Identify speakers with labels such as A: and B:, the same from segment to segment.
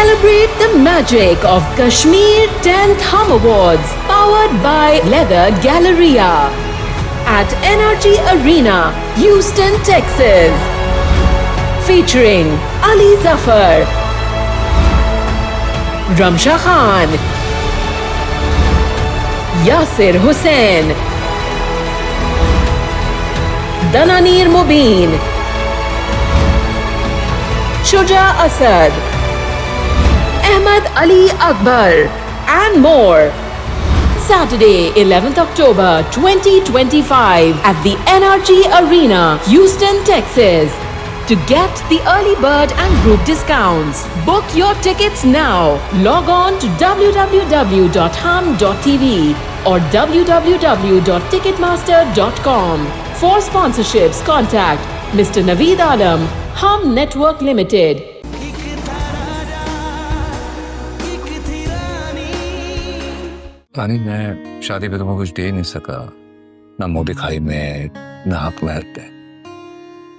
A: Celebrate the magic of Kashmir 10th Hum Awards, powered by Leather Galleria at NRG Arena, Houston, Texas. Featuring Ali Zafar, Ramsha Khan, Yasir Hussain, Dananir Mubin, Shuja Asad, Ahmad Ali Akbar, and more. Saturday, 11th October 2025 at the NRG Arena, Houston, Texas. To get the early bird and group discounts, book your tickets now. Log on to www.hum.tv or www.ticketmaster.com. For sponsorships, contact Mr. Naveed Alam, Hum Network Limited.
B: रानी, मैं शादी पे तुम्हें कुछ दे नहीं सका, ना मुंह दिखाई में, ना हक महल पे।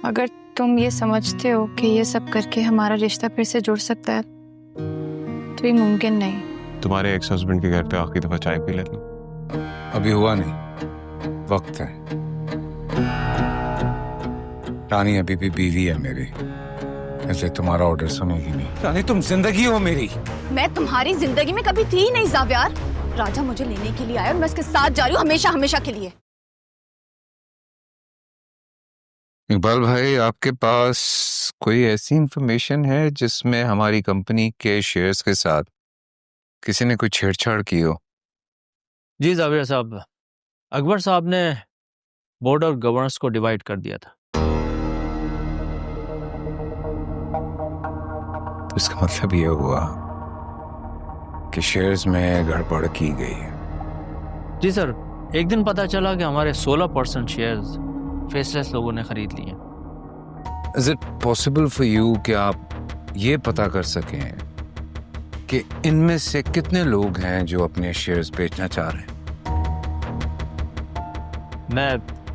C: अगर तुम ये समझते हो कि ये सब करके हमारा रिश्ता फिर से जुड़ सकता है तो ये मुमकिन नहीं।
D: तुम्हारे एक्स हस्बैंड के घर पे आखिरी दफा चाय पी लेता।
B: अभी हुआ नहीं, वक्त है। रानी अभी भी बीवी है मेरी, इसलिए तुम्हारा ऑर्डर सुनेगी नहीं। रानी, तुम जिंदगी हो मेरी।
E: मैं तुम्हारी जिंदगी में कभी थी ही नहीं ज़ावियार। राजा मुझे लेने के लिए आया और मैं उसके साथ जा रही हूँ हमेशा हमेशा के लिए।
B: इकबाल भाई, आपके पास कोई ऐसी इंफॉर्मेशन है जिसमें हमारी कंपनी के शेयर्स के साथ किसी ने कोई छेड़छाड़ की हो?
F: जी जावेद साहब, अकबर साहब ने बोर्ड और गवर्नेंस को डिवाइड कर दिया था।
B: तो इसका मतलब ये हुआ कि शेयर्स में गड़बड़ की गई है।
F: जी सर, एक दिन पता चला कि हमारे 16% शेयर्स फेसलेस लोगों ने खरीद लिए।
B: Is it possible for you कि आप ये पता कर सकें कि इनमें से कितने लोग हैं जो अपने शेयर्स बेचना चाह रहे हैं?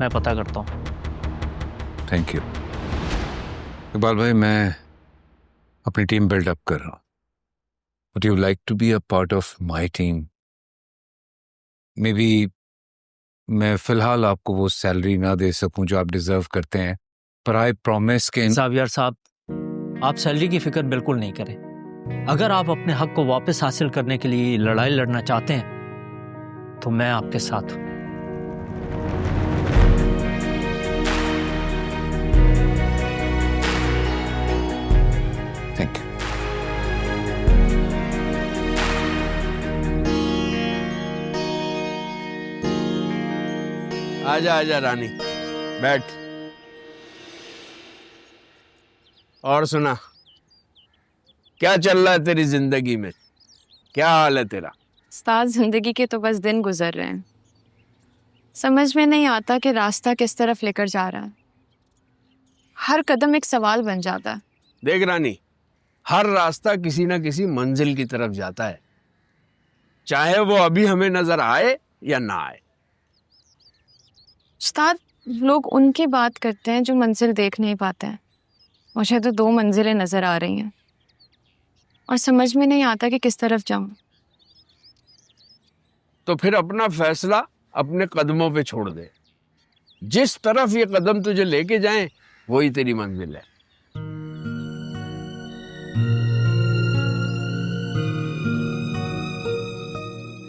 F: मैं पता करता हूँ।
B: थैंक यू इकबाल भाई, मैं अपनी टीम बिल्डअप कर रहा हूँ। Would you like to be a part of my team? Maybe मैं फिलहाल आपको वो सैलरी ना दे सकूं जो आप डिजर्व करते हैं, पर आई प्रॉमिस कि
F: जावियर साहब, आप सैलरी की फिक्र बिल्कुल नहीं करें। अगर आप अपने हक को वापस हासिल करने के लिए लड़ाई लड़ना चाहते हैं तो मैं आपके साथ हूं।
B: Thank you.
G: आजा आजा रानी, बैठ। और सुना, क्या चल रहा है तेरी जिंदगी में? क्या हाल है तेरा?
C: उस्ताद, जिंदगी के तो बस दिन गुजर रहे हैं। समझ में नहीं आता कि रास्ता किस तरफ लेकर जा रहा है। हर कदम एक सवाल बन जाता है।
G: देख रानी, हर रास्ता किसी ना किसी मंजिल की तरफ जाता है, चाहे वो अभी हमें नजर आए या ना आए।
C: उस्ताद, लोग उनकी बात करते हैं जो मंजिल देख नहीं पाते हैं। मुझे तो 2 मंजिलें नजर आ रही हैं और समझ में नहीं आता कि किस तरफ जाऊं।
G: तो फिर अपना फैसला अपने कदमों पे छोड़ दे। जिस तरफ ये कदम तुझे लेके जाएं, वही तेरी मंजिल है।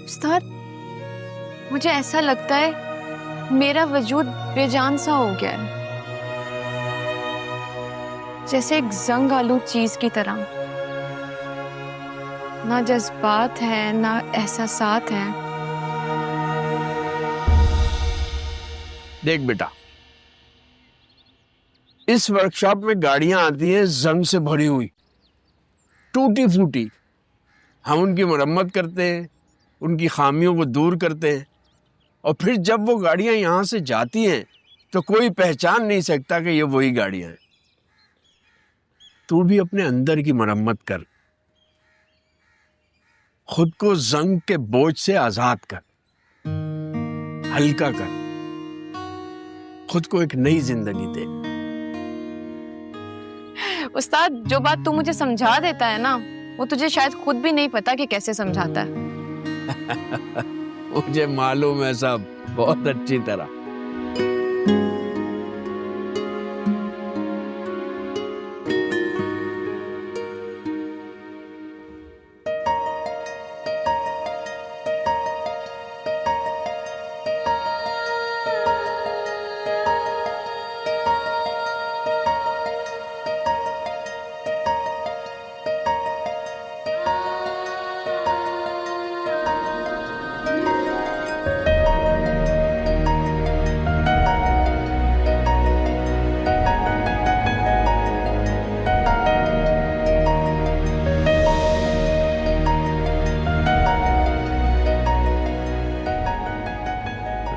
C: उस्ताद, मुझे ऐसा लगता है मेरा वजूद बेजान सा हो गया है, जैसे एक जंग आलूद चीज की तरह। ना जज्बात है, ना एहसासात हैं।
G: देख बेटा, इस वर्कशॉप में गाड़ियां आती हैं जंग से भरी हुई, टूटी फूटी। हम उनकी मरम्मत करते हैं, उनकी खामियों को दूर करते हैं, और फिर जब वो गाड़ियां यहां से जाती हैं तो कोई पहचान नहीं सकता कि ये वही गाड़ियां हैं। तू भी अपने अंदर की मरम्मत कर, खुद को जंग के बोझ से आजाद कर, हल्का कर, खुद को एक नई जिंदगी दे।
C: उस्ताद, जो बात तू मुझे समझा देता है ना, वो तुझे शायद खुद भी नहीं पता कि कैसे समझाता है।
G: मुझे मालूम है सब बहुत अच्छी तरह।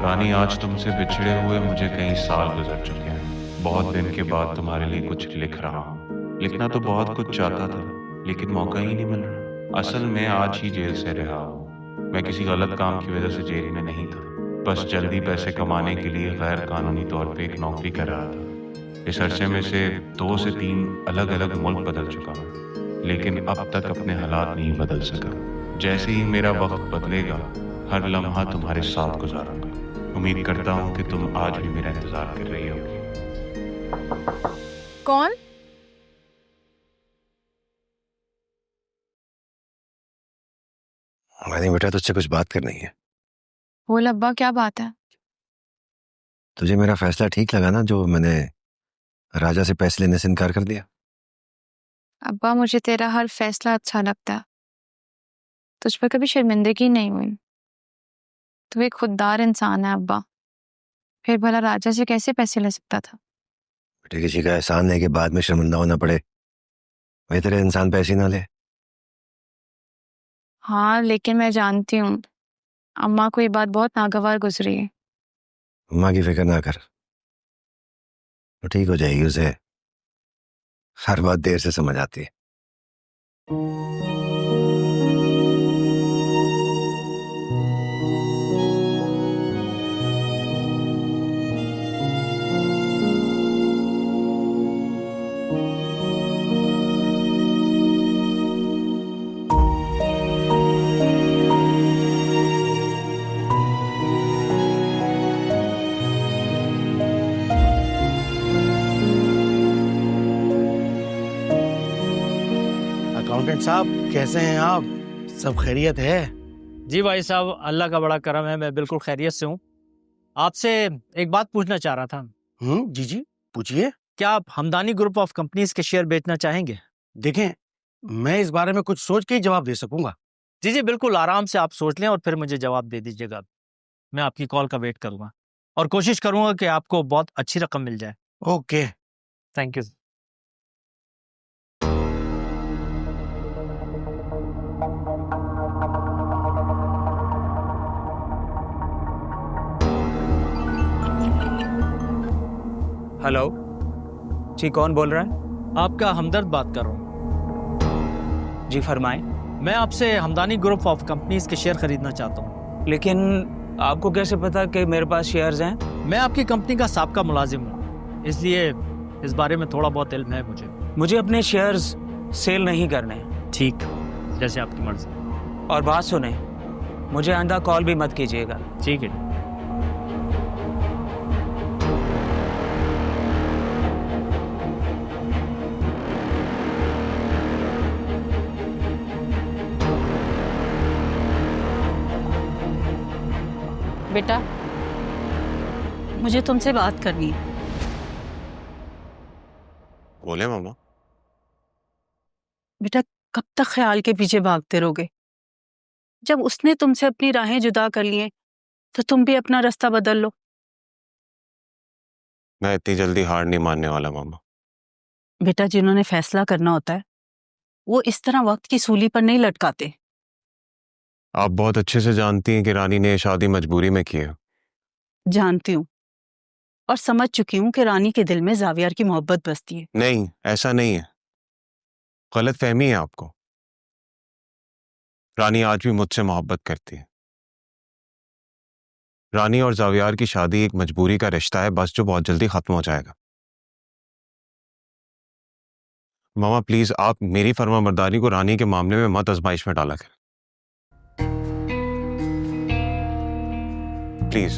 D: रानी, आज तुमसे बिछड़े हुए मुझे कई साल गुजर चुके हैं। बहुत दिन के बाद तुम्हारे लिए कुछ लिख रहा हूँ। लिखना तो बहुत कुछ चाहता था, लेकिन मौका ही नहीं मिल रहा। असल में आज ही जेल से रिहा हूँ। मैं किसी गलत काम की वजह से जेल में नहीं था, बस जल्दी पैसे कमाने के लिए गैर कानूनी तौर पे एक नौकरी कर रहा था। इस अरसे में से 2 से 3 अलग अलग मुल्क बदल चुका हूँ, लेकिन अब तक अपने हालात नहीं बदल सका। जैसे ही मेरा वक्त बदलेगा, हर लम्हा तुम्हारे साथ गुजारूंगा। उम्मीद करता हूँ कि तुम आज भी मेरा इंतजार कर रही होगी।
C: कौन?
H: मैंने बेटा तुझसे कुछ बात करनी है।
C: बोल अब्बा, क्या बात है?
H: तुझे मेरा फैसला ठीक लगा ना, जो मैंने राजा से पैसे लेने से इनकार कर दिया?
C: अब्बा, मुझे तेरा हर फैसला अच्छा लगता है। तुझ पर कभी शर्मिंदगी नहीं हुई। तू एक खुददार इंसान है अब्बा। फिर भला राजा से कैसे पैसे ले सकता था?
H: बेटे, किसी का एहसान है कि बाद में शर्मिंदा होना पड़े। वही तेरे इंसान पैसे ना ले।
C: हाँ, लेकिन मैं जानती हूँ अम्मा को ये बात बहुत नागवार गुजरी है।
H: अम्मा की फिक्र ना कर, तो ठीक हो जाएगी। उसे हर बात देर से समझ आती है।
I: अकाउंटेंट साहब, कैसे हैं आप? सब खैरियत है?
F: जी भाई साहब, अल्लाह का बड़ा करम है, मैं बिल्कुल खैरियत से हूँ। आपसे एक बात पूछना चाह रहा था।
I: जी जी, पूछिए।
F: क्या आप हमदानी ग्रुप ऑफ कंपनीज के शेयर बेचना चाहेंगे?
I: देखें, मैं इस बारे में कुछ सोच के ही जवाब दे सकूंगा।
F: जी जी, बिल्कुल आराम से आप सोच लें और फिर मुझे जवाब दे दीजिएगा। मैं आपकी कॉल का वेट करूंगा और कोशिश करूंगा कि आपको बहुत अच्छी रकम मिल जाए।
I: ओके।
F: Thank you.
J: हेलो जी, कौन बोल रहा है?
F: आपका हमदर्द बात कर रहा हूँ।
J: जी फरमाएं।
F: मैं आपसे हमदानी ग्रुप ऑफ कंपनीज के शेयर खरीदना चाहता हूँ।
J: लेकिन आपको कैसे पता कि मेरे पास शेयर्स हैं?
F: मैं आपकी कंपनी का साबका मुलाजिम हूँ, इसलिए इस बारे में थोड़ा बहुत इल्म है मुझे।
J: मुझे अपने शेयर्स सेल नहीं करने।
F: ठीक, जैसे आपकी मर्जी।
J: और बात सुने, मुझे आइंदा कॉल भी मत कीजिएगा।
F: ठीक है।
K: बेटा, मुझे तुमसे बात करनी है।
D: बोले मामा।
K: बेटा, कब तक ख्याल के पीछे भागते रहोगे? जब उसने तुमसे अपनी राहें जुदा कर ली हैं, तो तुम भी अपना रास्ता बदल लो।
D: मैं इतनी जल्दी हार नहीं मानने वाला मामा।
K: बेटा, जिन्होंने फैसला करना होता है वो इस तरह वक्त की सूली पर नहीं लटकाते।
D: आप बहुत अच्छे से जानती हैं कि रानी ने शादी मजबूरी में की है।
K: जानती हूँ और समझ चुकी हूँ कि रानी के दिल में जावियार की मोहब्बत बसती है।
D: नहीं, ऐसा नहीं है। गलत फहमी है आपको। रानी आज भी मुझसे मोहब्बत करती है। रानी और जावियार की शादी एक मजबूरी का रिश्ता है, बस, जो बहुत जल्दी खत्म हो जाएगा। मामा प्लीज आप मेरी फर्माबरदारी को रानी के मामले में मत आजमाइश में डाला करें प्लीज।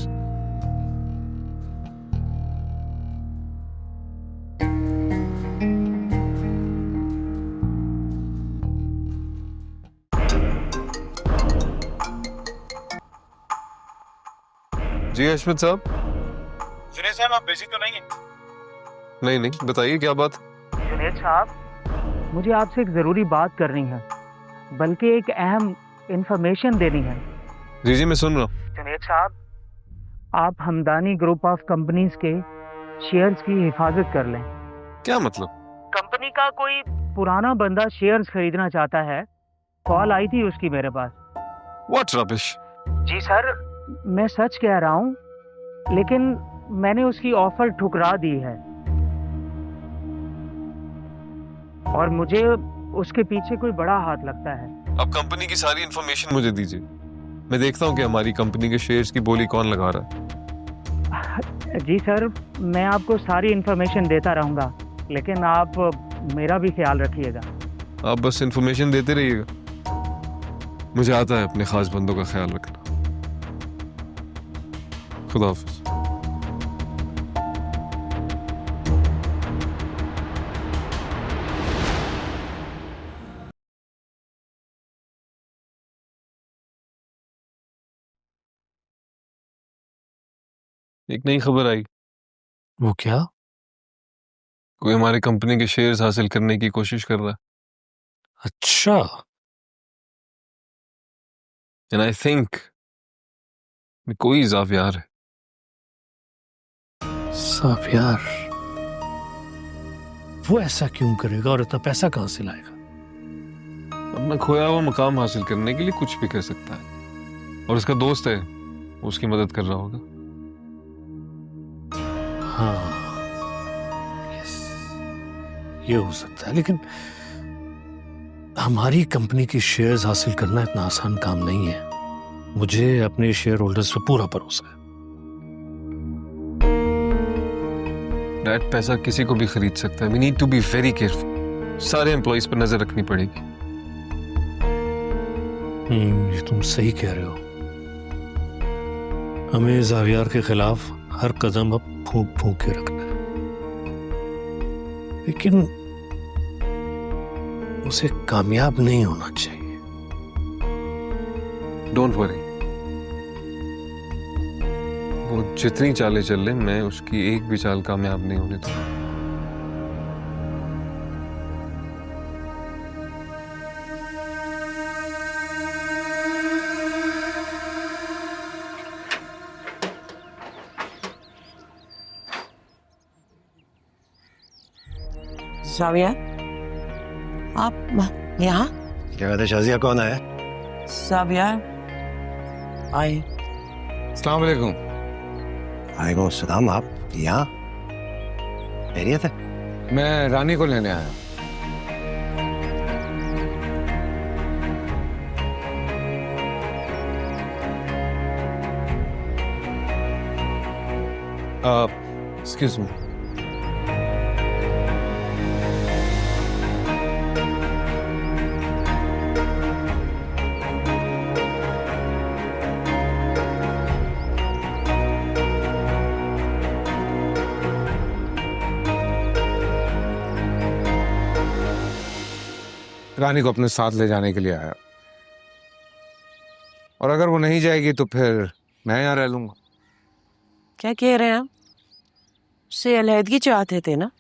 B: जी अशमत साहब।
I: जुनेद साहब आप बिजी तो नहीं हैं?
B: नहीं बताइए क्या बात।
L: जुनेद साहब, मुझे आपसे एक ज़रूरी बात करनी है, बल्कि एक अहम इंफॉर्मेशन देनी है।
B: जी मैं सुन रहा हूँ।
L: जुनेद साहब, आप हमदानी ग्रुप ऑफ कंपनीज के शेयर्स की हिफाजत कर लें।
B: क्या मतलब?
L: कंपनी का कोई पुराना बंदा शेयर्स खरीदना चाहता है, कॉल आई थी उसकी मेरे पास।
B: What rubbish?
L: जी सर, मैं सच कह रहा हूँ, लेकिन मैंने उसकी ऑफर ठुकरा दी है और मुझे उसके पीछे कोई बड़ा हाथ लगता है।
B: अब कंपनी की सारी इंफॉर्मेशन मुझे दीजिए, मैं देखता हूँ कि हमारी कंपनी के शेयर्स की बोली कौन लगा रहा है।
L: जी सर, मैं आपको सारी इंफॉर्मेशन देता रहूँगा, लेकिन आप मेरा भी ख्याल रखिएगा।
B: आप बस इंफॉर्मेशन देते रहिएगा, मुझे आता है अपने खास बंदों का ख्याल रखना। खुदा हाफिज। एक नई खबर आई।
F: वो क्या?
B: कोई हमारे कंपनी के शेयर्स हासिल करने की कोशिश कर रहा है।
F: अच्छा।
B: एंड आई थिंक कोई जावियार है।
F: साफियार? वो ऐसा क्यों करेगा और इतना पैसा कहां से लाएगा?
B: अपना खोया हुआ मकाम हासिल करने के लिए कुछ भी कर सकता है, और उसका दोस्त है, उसकी मदद कर रहा होगा।
F: हाँ, यस, ये हो सकता है, लेकिन हमारी कंपनी की शेयर्स हासिल करना इतना आसान काम नहीं है। मुझे अपने शेयर होल्डर्स पे पूरा भरोसा है।
B: डैड, पैसा किसी को भी खरीद सकता है। We need to be very careful. सारे एम्प्लॉइज पर नजर रखनी पड़ेगी।
F: ये तुम सही कह रहे हो। हमें जावियार के खिलाफ हर कदम अब फूंक फूंक के रखना है, लेकिन उसे कामयाब नहीं होना चाहिए।
B: डोंट वरी, वो जितनी चालें चल ले, मैं उसकी एक भी चाल कामयाब नहीं होने दूंगा।
M: जाविया, आप यहाँ?
H: क्या कहते शाजिया, कौन आया?
M: जाविया आए।
B: अस्सलाम वालेकुम।
H: वालेकुम अस्सलाम। आप यहाँ? खैरियत है?
B: मैं रानी को लेने आया। Excuse me.
N: रानी को अपने साथ ले जाने के लिए आया, और अगर वो नहीं जाएगी तो फिर मैं यहाँ रह लूंगा।
M: क्या कह रहे हैं आप? उससे अलहदगी चाहते थे ना?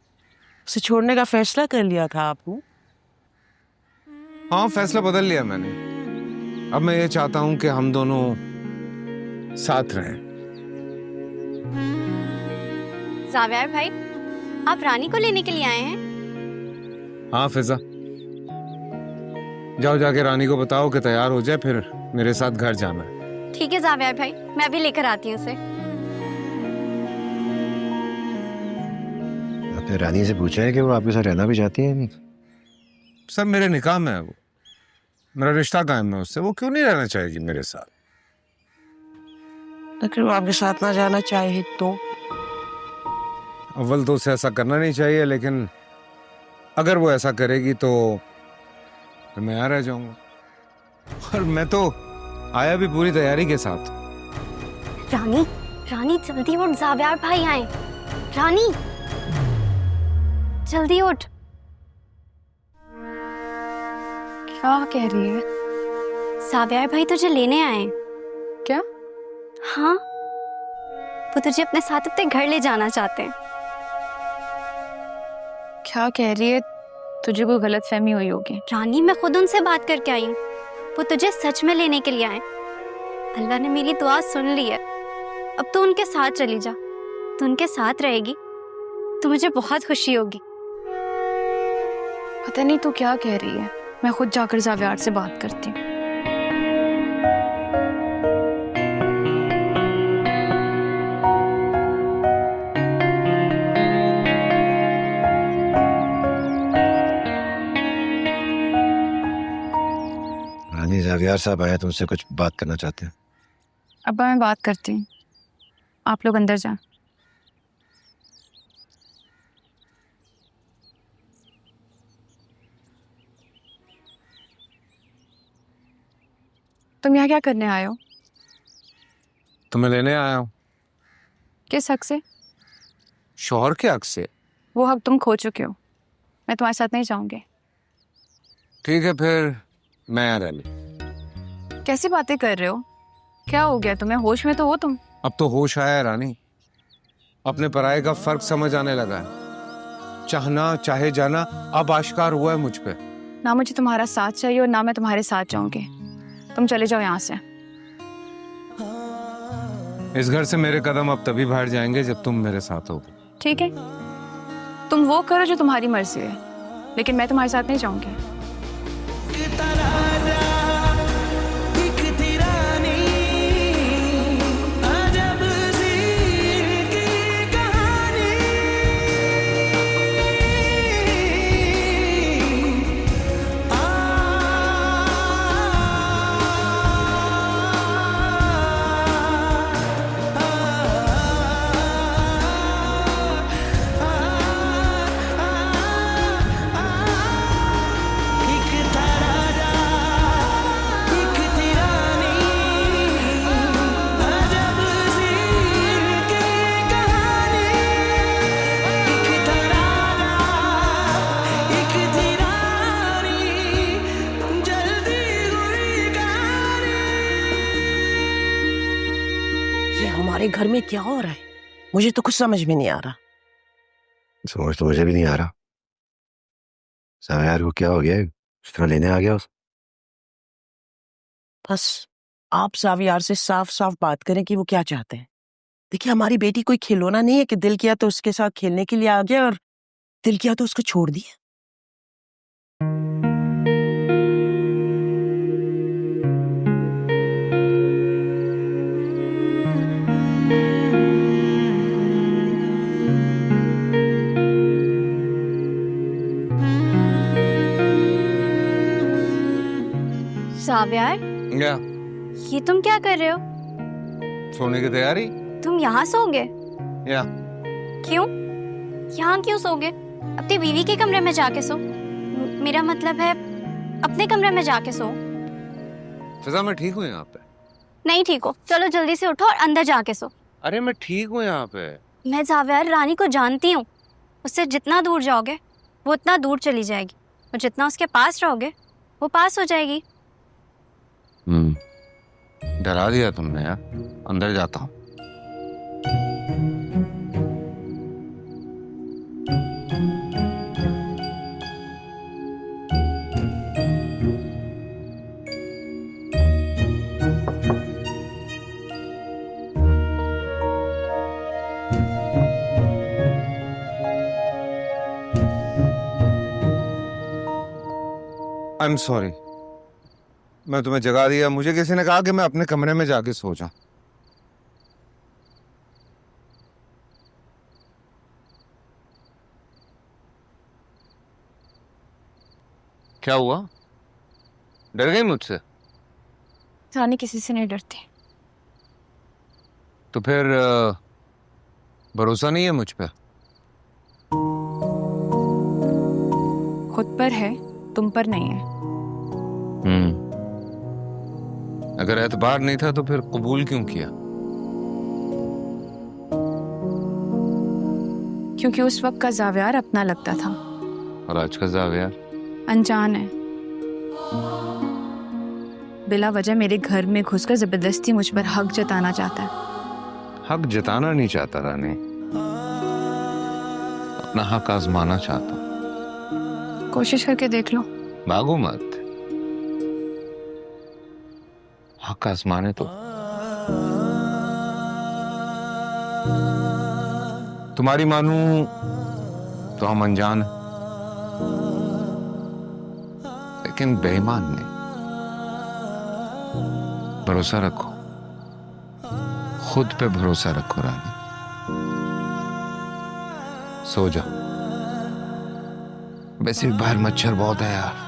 M: उसे छोड़ने का फैसला कर लिया था आपने?
N: हाँ, फैसला बदल लिया मैंने। अब मैं ये चाहता हूँ कि हम दोनों साथ रहें।
O: जावियार भाई, आप रानी को लेने के लिए आए हैं?
N: हाँ फिजा, जाओ जाके रानी को बताओ कि तैयार हो जाए, फिर मेरे साथ घर जाना है।
O: ठीक है जावियार भाई, मैं अभी लेकर आती हूँ उसे।
H: आपने रानी से पूछा है कि वो आपके साथ रहना भी चाहती है? नहीं
N: सर, मेरे निकाह में है वो, मेरा रिश्ता कायम है उससे, वो क्यों नहीं रहना चाहेगी मेरे साथ?
M: अगर वो आपके साथ ना जाना चाहे तो?
N: अव्वल तो उसे ऐसा करना नहीं चाहिए, लेकिन अगर वो ऐसा करेगी तो फिर मैं यहाँ रह जाऊंगा, और मैं तो आया भी पूरी तैयारी के साथ।
O: रानी, रानी जल्दी उठ, ज़ावियार भाई आए। रानी जल्दी उठ।
C: क्या कह रही है?
O: ज़ावियार भाई तुझे लेने आए।
C: क्या?
O: हाँ, वो तुझे अपने साथ अपने घर ले जाना चाहते हैं।
C: क्या कह रही है? तुझे कोई गलतफहमी हुई होगी।
O: रानी, मैं खुद उनसे बात करके आई हूँ, वो तुझे सच में लेने के लिए आए। अल्लाह ने मेरी दुआ सुन ली है। अब तू उनके साथ चली जा, तू उनके साथ रहेगी तो मुझे बहुत खुशी होगी।
C: पता नहीं तू क्या कह रही है, मैं खुद जाकर ज़ावियार से बात करती हूँ।
H: रानी, ज़ावियार साहब आए, तुमसे कुछ बात करना चाहते हैं।
C: अब्बा मैं बात करती हूँ, आप लोग अंदर जाएं। तुम यहाँ क्या करने आए हो?
N: तुम्हें लेने आया हूँ।
C: किस हक से?
N: शौहर के हक से।
C: वो हक तुम खो चुके हो, मैं तुम्हारे साथ नहीं जाऊंगी।
N: ठीक है, फिर मैं यहाँ रहने।
C: कैसी बातें कर रहे हो? क्या हो गया तुम्हें? होश में तो हो तुम?
N: अब तो होश आया है रानी, अपने पराये का फर्क समझ आने लगा है। चाहना चाहे जाना अब आश्कार हुआ है मुझ पे।
C: ना मुझे तुम्हारा साथ चाहिए और ना मैं तुम्हारे साथ जाऊंगी। तुम चले जाओ यहाँ से।
N: इस घर से मेरे कदम अब तभी बाहर जाएंगे जब तुम मेरे साथ हो।
C: ठीक है, तुम वो करो जो तुम्हारी मर्जी है, लेकिन मैं तुम्हारे साथ नहीं जाऊंगी।
M: हमारे घर में क्या हो रहा है? मुझे तो कुछ समझ में नहीं आ रहा।
H: समझ तो मुझे भी नहीं आ रहा। ज़ावियार को क्या हो गया, इस तरह लेने आ गया उस?
M: बस आप ज़ावियार से साफ साफ बात करें कि वो क्या चाहते हैं। देखिए, हमारी बेटी कोई खिलौना नहीं है कि दिल किया तो उसके साथ खेलने के लिए आ गया और दिल किया तो उसको छोड़ दिया।
O: ज़ावियार,
N: क्या?
O: ये तुम क्या कर रहे हो?
N: सोने की तैयारी।
O: तुम यहाँ सोओगे?
N: या
O: क्यों? यहाँ क्यों सोओगे? अपनी बीवी के कमरे में जाके सो। मेरा मतलब है अपने कमरे में जाके सो।
N: फिजा, मैं ठीक हूँ यहाँ पे।
O: नहीं ठीक हो? चलो जल्दी से उठो और अंदर जाके सो।
N: अरे मैं ठीक हूँ यहाँ पे।
O: मैं ज़ावियार रानी को जानती हूँ, उससे जितना दूर जाओगे वो उतना दूर चली जाएगी, और जितना उसके पास रहोगे वो पास हो जाएगी।
N: डरा दिया तुमने यार। अंदर जाता हूँ। आई एम सॉरी, मैं तुम्हें जगा दिया। मुझे किसी ने कहा कि मैं अपने कमरे में जाके सो जाऊं। क्या हुआ? डर गई मुझसे?
C: रानी किसी से नहीं डरती।
N: तो फिर भरोसा नहीं है मुझ पे?
C: खुद पर है, तुम पर नहीं है।
B: अगर एतबार नहीं था तो फिर कबूल क्यों किया?
C: क्योंकि उस वक्त का जावियार अपना लगता था
B: और आज का जावियार
C: अनजान है। बिला वजह मेरे घर में घुसकर जबरदस्ती मुझ पर हक जताना चाहता है।
B: हक जताना नहीं चाहता रानी, अपना हक आजमाना चाहता।
C: कोशिश करके देख लो।
B: भागो मत, हक आजमाने तो। तुम्हारी मानू तो हम अनजान हैं, लेकिन बेईमान नहीं। भरोसा रखो, खुद पे भरोसा रखो रानी। सो जाओ, वैसे भी बाहर मच्छर बहुत है यार।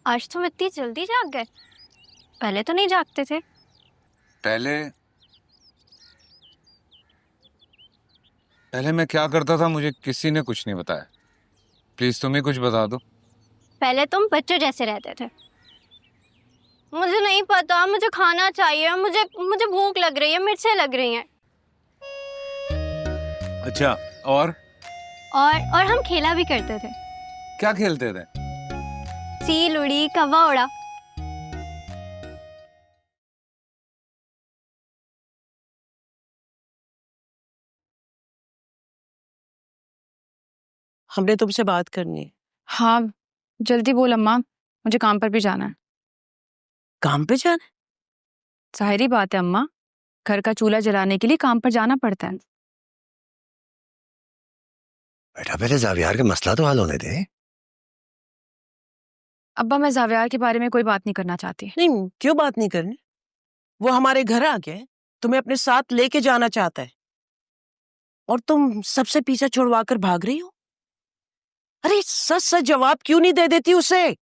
O: आज तुम इतनी जल्दी जाग गए, पहले तो नहीं जागते थे।
B: पहले मैं क्या करता था मुझे किसी ने कुछ नहीं बताया। प्लीज तुम ही कुछ बता दो।
O: पहले तुम बच्चों जैसे रहते थे। मुझे नहीं पता, मुझे खाना चाहिए, मुझे भूख लग रही है, मिर्चें लग रही हैं।
B: अच्छा, और
O: हम खेला भी करते थे।
B: क्या खेलते थे?
O: चील उड़ी, कौवा उड़ा।
M: हमने तुमसे बात करनी है।
C: हाँ जल्दी बोल अम्मा, मुझे काम पर भी जाना है।
M: काम पे जाना है?
C: जाहिर बात है अम्मा, घर का चूल्हा जलाने के लिए काम पर जाना पड़ता है।
H: बेटा पहले जावियार का मसला तो हल होने दे।
C: अब्बा मैं जावियार के बारे में कोई बात नहीं करना चाहती।
M: नहीं, क्यों बात नहीं करनी? वो हमारे घर आ गया है, तुम्हें अपने साथ लेके जाना चाहता है और तुम सबसे पीछा छुड़वा कर भाग रही हो। अरे सच सच जवाब क्यों नहीं दे देती उसे?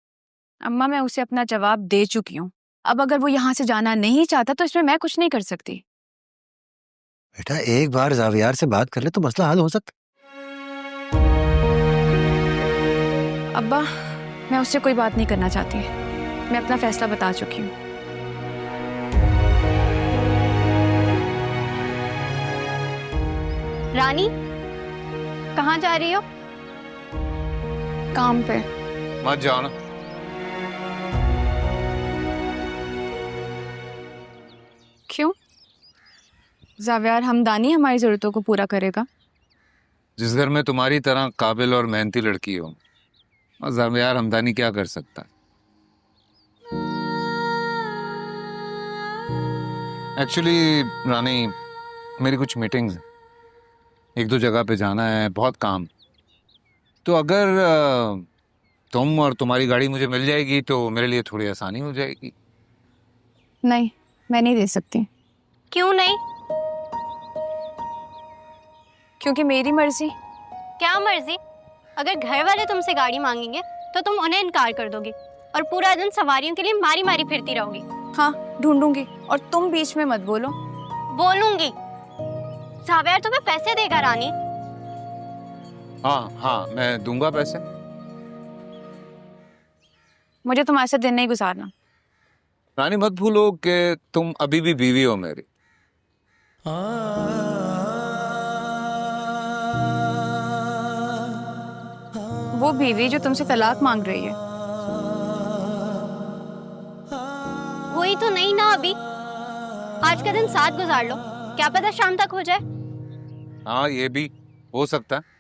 C: अम्मा मैं उसे अपना जवाब दे चुकी हूँ। अब अगर वो यहाँ से जाना नहीं चाहता तो इसमें मैं कुछ नहीं कर सकती।
H: बेटा एक बार जावियार से बात कर ले तो मसला हल हो सकता।
C: अब्बा मैं उससे कोई बात नहीं करना चाहती, मैं अपना फैसला बता चुकी हूँ।
O: रानी कहाँ जा रही हो?
C: काम पे।
B: मत जाओ ना।
C: क्यों? जावियार हमदानी हमारी जरूरतों को पूरा करेगा।
B: जिस घर में तुम्हारी तरह काबिल और मेहनती लड़की हो, और जावियार हमदानी क्या कर सकता है? एक्चुअली रानी मेरी कुछ मीटिंग्स हैं, एक दो जगह पे जाना है, बहुत काम। तो अगर तुम और तुम्हारी गाड़ी मुझे मिल जाएगी तो मेरे लिए थोड़ी आसानी हो जाएगी।
C: नहीं मैं नहीं दे सकती।
O: क्यों नहीं?
C: क्योंकि मेरी मर्जी।
O: क्या मर्जी? अगर घर वाले तुमसे गाड़ी मांगेंगे तो तुम उन्हें इनकार कर दोगी और पूरा दिन सवारियों के लिए मारी मारी फिरती रहोगी।
C: हाँ ढूंढूंगी और तुम बीच में मत बोलो।
O: बोलूंगी। जावियार तुम्हें पैसे देगा रानी।
B: हाँ हाँ, मैं दूंगा पैसे।
C: मुझे तुम्हारे साथ दिन नहीं गुजारना।
B: रानी मत भूलो कि तुम अभी भी बीवी हो मेरी।
C: वो बीवी जो तुमसे तलाक मांग रही है।
O: वही तो नहीं ना अभी। आज का दिन साथ गुजार लो, क्या पता शाम तक हो जाए।
B: हाँ, ये भी हो सकता है।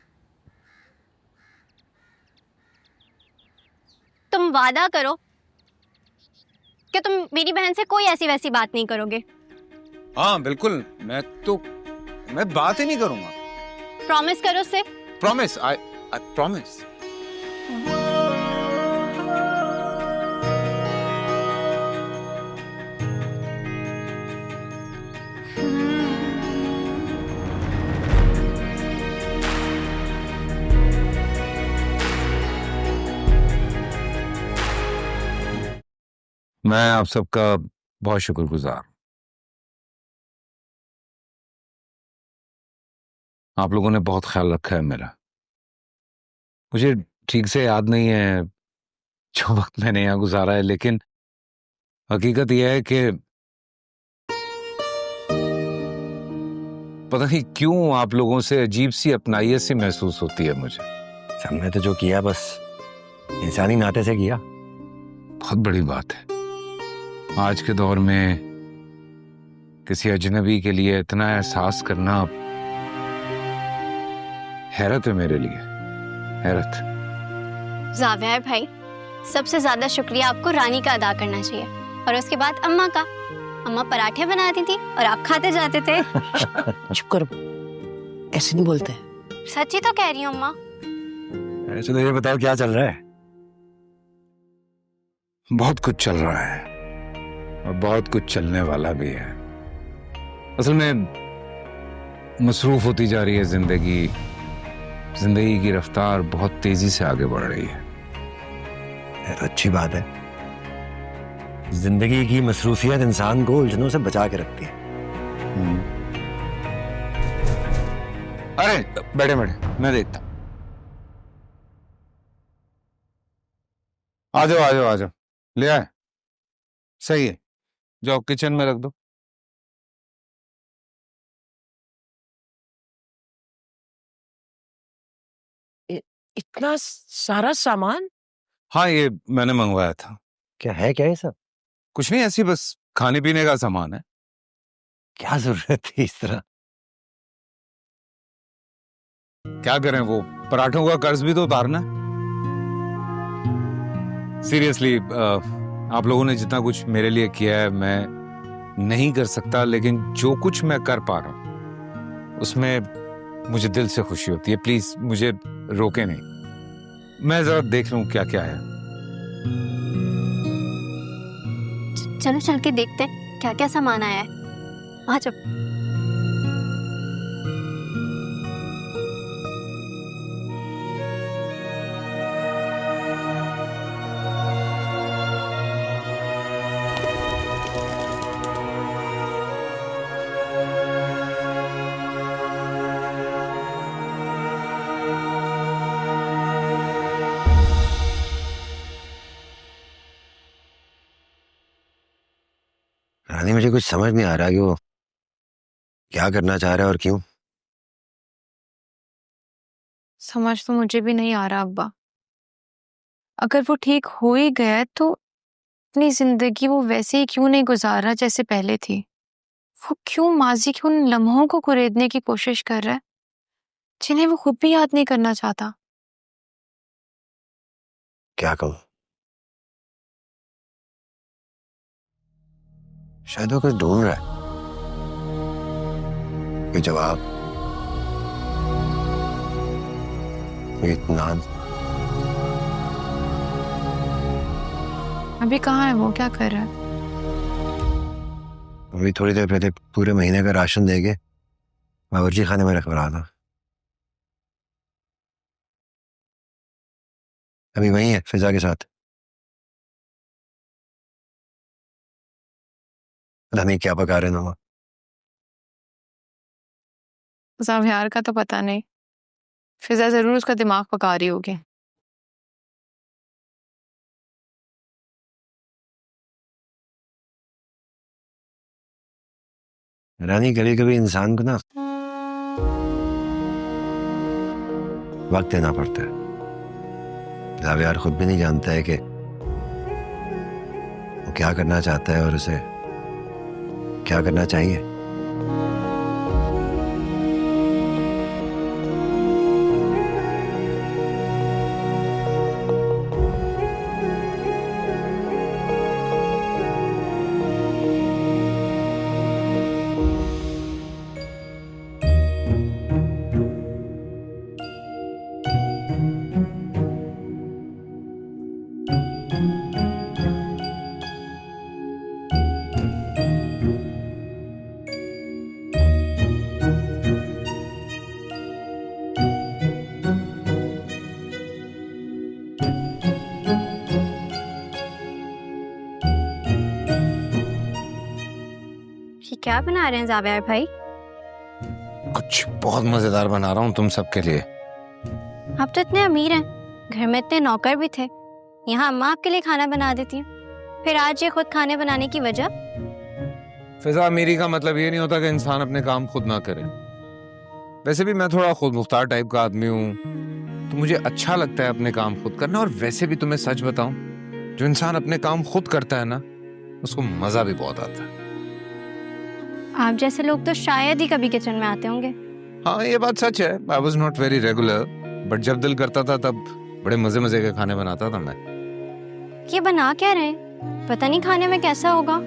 O: तुम वादा करो कि तुम मेरी बहन से कोई ऐसी वैसी बात नहीं करोगे।
B: हाँ बिल्कुल, मैं बात ही नहीं करूंगा।
O: प्रॉमिस करो उससे।
B: Promise, I promise. मैं आप सबका बहुत शुक्रगुजार। आप लोगों ने बहुत ख्याल रखा है मेरा। मुझे ठीक से याद नहीं है जो वक्त मैंने यहाँ गुजारा है, लेकिन हकीकत यह है कि पता नहीं क्यों आप लोगों से अजीब सी अपनाइयत सी महसूस होती है मुझे।
H: हमने तो जो किया बस इंसानी नाते से किया।
B: बहुत बड़ी बात है आज के दौर में किसी अजनबी के लिए इतना एहसास करना। हैरत है मेरे लिए, हैरत।
O: जावेर भाई, सबसे ज्यादा शुक्रिया आपको रानी का अदा करना चाहिए, और उसके बाद अम्मा का। अम्मा पराठे बनाती थी और आप खाते जाते थे।
M: चुप करो, ऐसे नहीं बोलते।
O: सच्ची तो कह रही हूँ अम्मा।
H: ऐसे तो ये बताओ क्या चल रहा है?
B: बहुत कुछ चल रहा है और बहुत कुछ चलने वाला भी है। असल में मसरूफ होती जा रही है जिंदगी। जिंदगी की रफ्तार बहुत तेजी से आगे बढ़ रही है।
H: ये तो अच्छी बात है। जिंदगी की मसरूफियत इंसान को उलझनों से बचा के रखती है।
B: अरे बैठे बैठे, मैं देखता। आ जाओ आ जाओ आ जाओ, ले आए। सही है, जाओ किचन में रख दो।
M: इतना सारा सामान?
B: हाँ, ये मैंने मंगवाया था।
H: क्या है, क्या है सब?
B: कुछ नहीं, ऐसी बस खाने पीने का सामान है।
H: क्या जरूरत थी इस तरह?
B: क्या करें, वो पराठों का कर्ज भी तो उतारना। सीरियसली, आप लोगों ने जितना कुछ मेरे लिए किया है मैं नहीं कर सकता, लेकिन जो कुछ मैं कर पा रहा हूं उसमें मुझे दिल से खुशी होती है। प्लीज मुझे रोके नहीं, मैं जरा देख लूं क्या क्या है।
O: चलो चल के देखते हैं क्या क्या सामान आया है। आ जाओ।
H: रानी, मुझे कुछ समझ नहीं आ रहा कि वो क्या करना चाह रहा है और क्यों।
C: समझ तो मुझे भी नहीं आ रहा अब्बा। अगर वो ठीक हो ही गया है तो अपनी जिंदगी वो वैसे ही क्यों नहीं गुजार रहा जैसे पहले थी? वो क्यों माजी के उन लम्हों को कुरेदने की कोशिश कर रहा है जिन्हें वो खुद भी याद नहीं करना चाहता?
H: क्या कहूं? शायद वो कुछ ढूंढ रहा है, कोई जवाब, कोई इत्मीनान।
C: अभी कहाँ है वो, क्या कर रहा है?
H: अभी थोड़ी देर पहले पूरे महीने का राशन देके बावर्ची खाने में रख रहा था। अभी वही है फिजा के साथ। पता नहीं क्या पका रहे हैं।
C: ज़ावियार का तो पता नहीं, फिजा जरूर उसका दिमाग पका रही होगी।
H: रानी, कभी कभी इंसान को ना वक्त देना पड़ता है। जावियार खुद भी नहीं जानता है कि वो क्या करना चाहता है और उसे क्या करना चाहिए।
O: ये क्या बना रहे हैं जावेर भाई?
B: कुछ बहुत मजेदार बना रहा हूँ तुम सबके लिए।
O: आप तो इतने अमीर हैं, घर में इतने नौकर भी थे, यहाँ अम्मा आपके लिए खाना बना देती हैं, फिर आज ये खुद खाने बनाने की वजह?
B: फिजा, अमीरी का मतलब ये नहीं होता कि इंसान अपने काम खुद ना करे। वैसे भी मैं थोड़ा खुद मुख्तार टाइप का आदमी हूँ, तो मुझे अच्छा लगता है अपने काम खुद करना। और वैसे भी तुम्हें सच बताऊं, जो इंसान अपने काम खुद करता है ना, उसको मजा भी बहुत आता है।
O: आप जैसे लोग तो शायद ही कभी किचन में आते होंगे।
B: हाँ, ये बात सच है। I was not very regular, but जब दिल करता था तब बड़े मजे मजे के खाने बनाता था मैं।
O: ये बना क्या रहे हैं? पता नहीं खाने में कैसा होगा।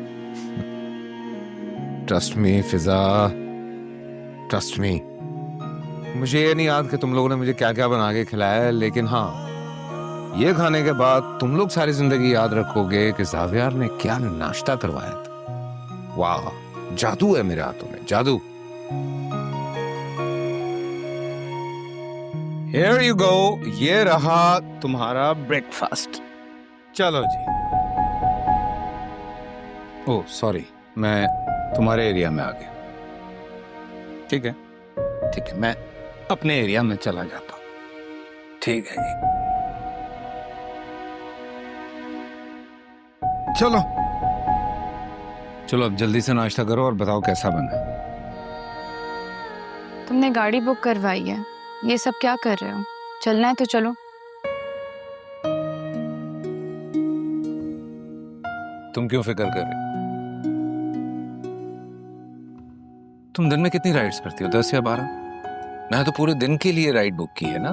B: ट्रस्ट मी फिजा, ट्रस्ट मी। मुझे ये नहीं याद कि तुम लोगों ने मुझे क्या क्या बना के खिलाया है, लेकिन हाँ, ये खाने के बाद तुम लोग सारी जिंदगी याद रखोगे कि जावियार ने क्या नाश्ता करवाया था। वाह, जादू है मेरे हाथों में, जादू। Here you go, ये रहा तुम्हारा ब्रेकफास्ट। चलो जी। ओह सॉरी, मैं तुम्हारे एरिया में आ गया। ठीक है, ठीक है, मैं अपने एरिया में चला जाता हूँ। ठीक है जी, चलो चलो अब जल्दी से नाश्ता करो और बताओ कैसा बना।
C: तुमने गाड़ी बुक करवाई है, ये सब क्या कर रहे हो? चलना है तो चलो।
B: तुम क्यों फिक्र कर रहे? तुम दिन में कितनी राइड्स करती हो? 10 या 12? मैं तो पूरे दिन के लिए राइड बुक की है ना,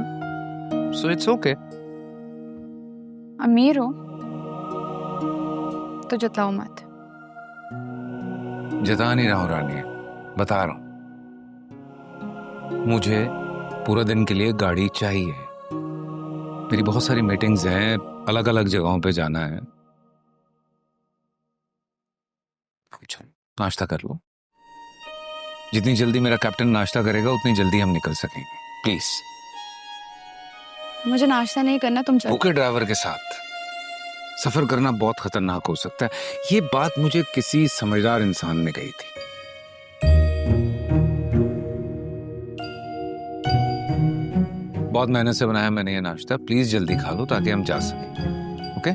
B: सो इट्स ओके।
C: अमीर हो तो जताओ मत।
B: जता नहीं रहा हूं रानी, बता रहा हूं। मुझे पूरा दिन के लिए गाड़ी चाहिए। मेरी बहुत सारी मीटिंग्स हैं, अलग अलग जगहों पे जाना है। नाश्ता कर लो। जितनी जल्दी मेरा कैप्टन नाश्ता करेगा उतनी जल्दी हम निकल सकेंगे। प्लीज।
C: मुझे नाश्ता नहीं करना, तुम चलो।
B: भूखे ड्राइवर के साथ सफर करना बहुत खतरनाक हो सकता है। ये बात मुझे किसी समझदार इंसान ने कही थी। बहुत मेहनत से बनाया मैंने ये नाश्ता, प्लीज जल्दी खा लो ताकि हम जा सकें। ओके?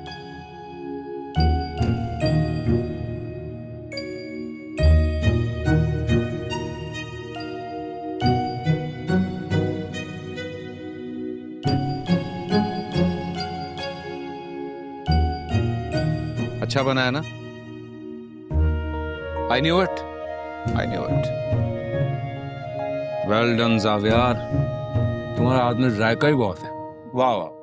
B: अच्छा बना है ना? I knew it. I knew it. Well done, Zaviyar. तुम्हारे हाथ में जायका ही बहुत है। वाह वाह।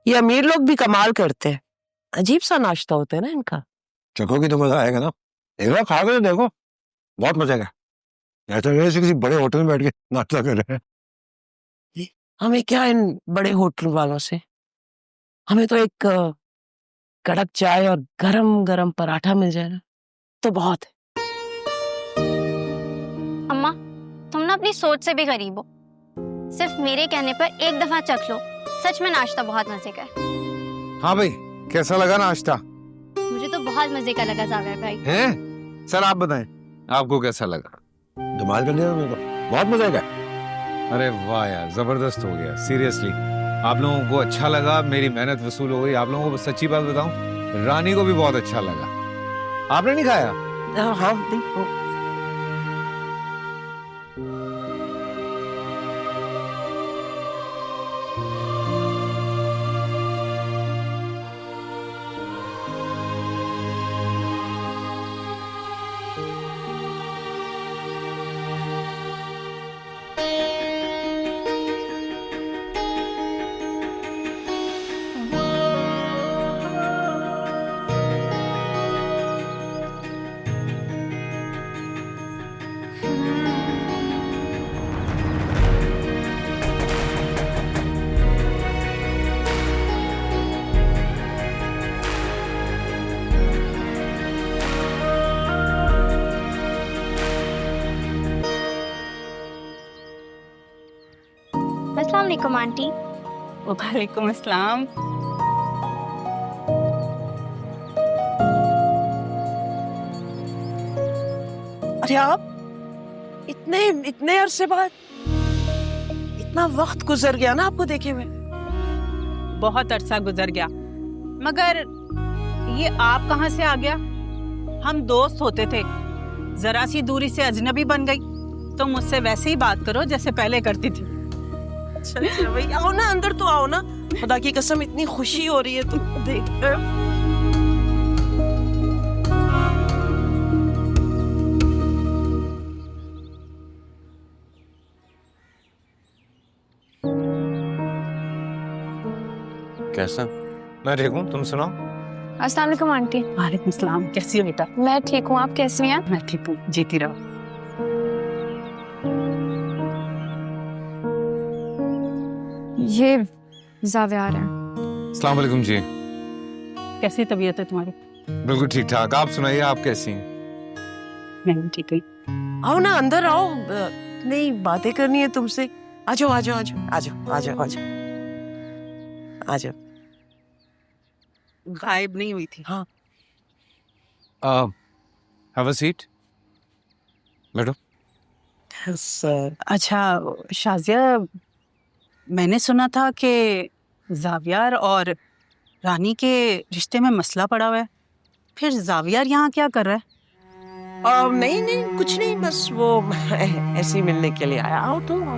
M: ये अमीर लोग भी कमाल करते हैं, अजीब सा नाश्ता होता है ना इनका।
H: चखोगी तो मजा आएगा ना, एक बार खा के देखो, बहुत मजा आएगा। ऐसा जैसे किसी बड़े होटल में बैठ के नाश्ता कर रहे हैं।
M: हमें क्या इन बड़े होटल वालों से, हमें तो एक कड़क चाय और गरम गरम पराठा मिल जाए ना, तो बहुत है।
O: अम्मा, तुम ना अपनी सोच से भी गरीब हो। सिर्फ मेरे कहने पर एक दफा चख लो। सच में नाश्ता बहुत मजे का है।
N: हाँ भाई, कैसा लगा नाश्ता?
O: मुझे तो बहुत मजे का लगा जावेद भाई।
N: हैं? सर आप बताएं, आपको कैसा लगा?
H: धमाल कर दिया मेरे को, बहुत मजा आएगा।
B: अरे वाह यार, जबरदस्त हो गया। सीरियसली आप लोगों को अच्छा लगा, मेरी मेहनत वसूल हो गई। आप लोगों को सच्ची बात बताऊं, रानी को भी बहुत अच्छा लगा। आपने नहीं खाया?
M: हाँ
O: अस्सलाम वालेकुम आंटी।
K: वालेकुम अस्सलाम।
M: अरे आप इतने इतने अरसे बाद, इतना वक्त गुजर गया ना आपको देखे हुए।
K: बहुत अरसा गुजर गया, मगर ये आप कहाँ से आ गया? हम दोस्त होते थे, जरा सी दूरी से अजनबी बन गई। तो मुझसे वैसे ही बात करो जैसे पहले करती थी।
M: चल भाई, आओ ना अंदर, तो आओ ना। खुदा की कसम इतनी खुशी हो रही है तो देख।
D: कैसा?
N: मैं ठीक हूँ, तुम सुनाओ।
C: अस्सलाम वालेकुम आंटी।
K: वालेकुम सलाम, कैसी हो बेटा?
C: मैं ठीक हूँ, आप कैसी हैं?
K: मैं ठीक हूँ, जीती रहो।
C: ये जावियार हैं।
B: अस्सलाम वालेकुम जी।
K: कैसी तबीयत है तुम्हारी?
B: बिल्कुल ठीक ठाक। आप सुनाइए, आप कैसी हैं?
K: मैं भी ठीक हूँ।
M: आओ ना अंदर आओ, नहीं बातें करनी है तुमसे। आ जाओ आ जाओ आ जाओ आ जाओ आ जाओ आ जाओ आ जाओ। गायब नहीं हुई थी। हाँ
B: हैव अ सीट, बैठो।
K: अच्छा शाजिया, मैंने सुना था कि जावियार और रानी के रिश्ते में मसला पड़ा हुआ है। फिर जावियार यहाँ क्या कर रहा है?
M: नहीं नहीं कुछ नहीं, बस वो ऐसे ही मिलने के लिए आया। आओ तो आओ।